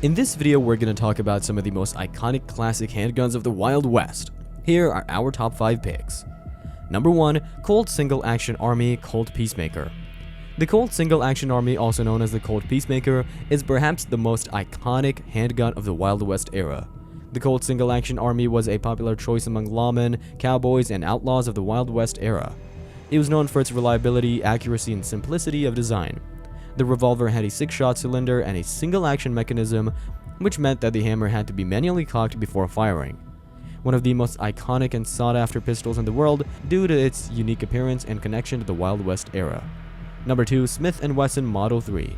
In this video, we're going to talk about some of the most iconic classic handguns of the Wild West. Here are our top 5 picks. Number 1. Colt Single Action Army Colt Peacemaker. The Colt Single Action Army, also known as the Colt Peacemaker, is perhaps the most iconic handgun of the Wild West era. The Colt Single Action Army was a popular choice among lawmen, cowboys, and outlaws of the Wild West era. It was known for its reliability, accuracy, and simplicity of design. The revolver had a 6-shot cylinder and a single-action mechanism, which meant that the hammer had to be manually cocked before firing. One of the most iconic and sought-after pistols in the world due to its unique appearance and connection to the Wild West era. Number 2. Smith & Wesson Model 3.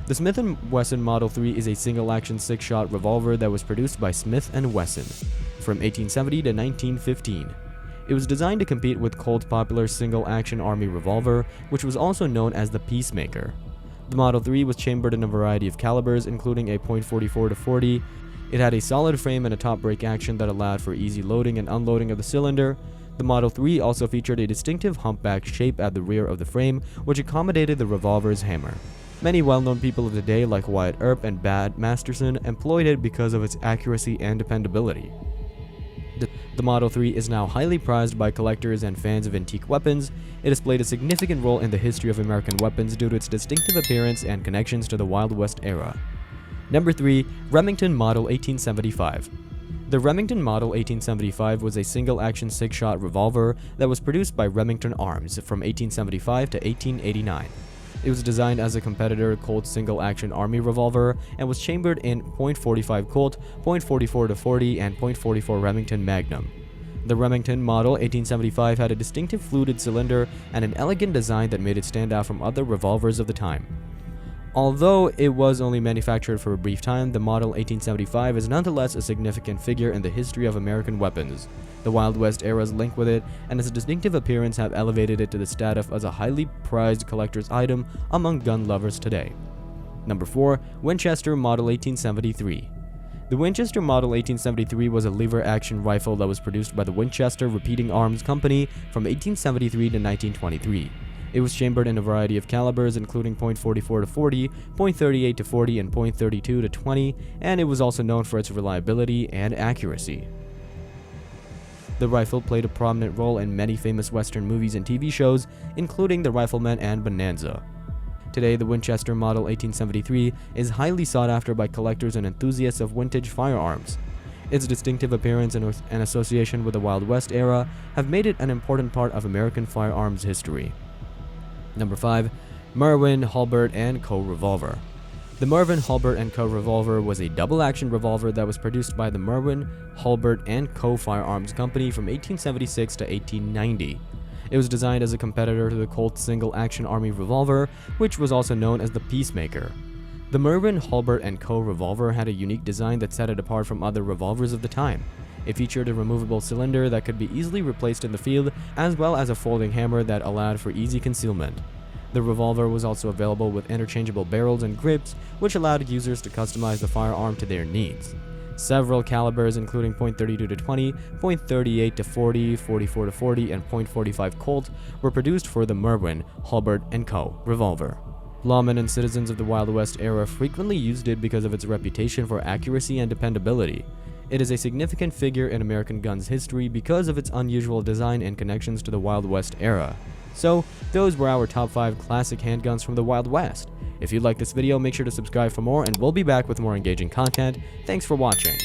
The Smith & Wesson Model 3 is a single-action 6-shot revolver that was produced by Smith & Wesson from 1870 to 1915. It was designed to compete with Colt's popular single-action army revolver, which was also known as the Peacemaker. The Model 3 was chambered in a variety of calibers, including a .44-40. It had a solid frame and a top break action that allowed for easy loading and unloading of the cylinder. The Model 3 also featured a distinctive humpback shape at the rear of the frame, which accommodated the revolver's hammer. Many well-known people of the day, like Wyatt Earp and Bad Masterson, employed it because of its accuracy and dependability. The Model 3 is now highly prized by collectors and fans of antique weapons. It has played a significant role in the history of American weapons due to its distinctive appearance and connections to the Wild West era. Number 3. Remington Model 1875. The Remington Model 1875 was a single-action 6-shot revolver that was produced by Remington Arms from 1875 to 1889. It was designed as a competitor Colt single-action army revolver and was chambered in .45 Colt, .44-40, and .44 Remington Magnum. The Remington Model 1875 had a distinctive fluted cylinder and an elegant design that made it stand out from other revolvers of the time. Although it was only manufactured for a brief time, the Model 1875 is nonetheless a significant figure in the history of American weapons. The Wild West era's link with it and its distinctive appearance have elevated it to the status as a highly prized collector's item among gun lovers today. Number 4. Winchester Model 1873. The Winchester Model 1873 was a lever-action rifle that was produced by the Winchester Repeating Arms Company from 1873 to 1923. It was chambered in a variety of calibers, including .44-40, .38-40, and .32-20, and it was also known for its reliability and accuracy. The rifle played a prominent role in many famous Western movies and TV shows, including The Rifleman and Bonanza. Today, the Winchester Model 1873 is highly sought after by collectors and enthusiasts of vintage firearms. Its distinctive appearance and association with the Wild West era have made it an important part of American firearms history. Number 5. Merwin, Hulbert & Co. Revolver. The Merwin, Hulbert & Co. Revolver was a double-action revolver that was produced by the Merwin, Hulbert & Co. Firearms Company from 1876 to 1890. It was designed as a competitor to the Colt Single-Action Army Revolver, which was also known as the Peacemaker. The Merwin, Hulbert & Co. Revolver had a unique design that set it apart from other revolvers of the time. It featured a removable cylinder that could be easily replaced in the field, as well as a folding hammer that allowed for easy concealment. The revolver was also available with interchangeable barrels and grips, which allowed users to customize the firearm to their needs. Several calibers, including .32-20, .38-40, .44-40, and .45 Colt, were produced for the Merwin, Hulbert & Co. revolver. Lawmen and citizens of the Wild West era frequently used it because of its reputation for accuracy and dependability. It is a significant figure in American guns history because of its unusual design and connections to the Wild West era. So, those were our top 5 classic handguns from the Wild West. If you liked this video, make sure to subscribe for more, and we'll be back with more engaging content. Thanks for watching.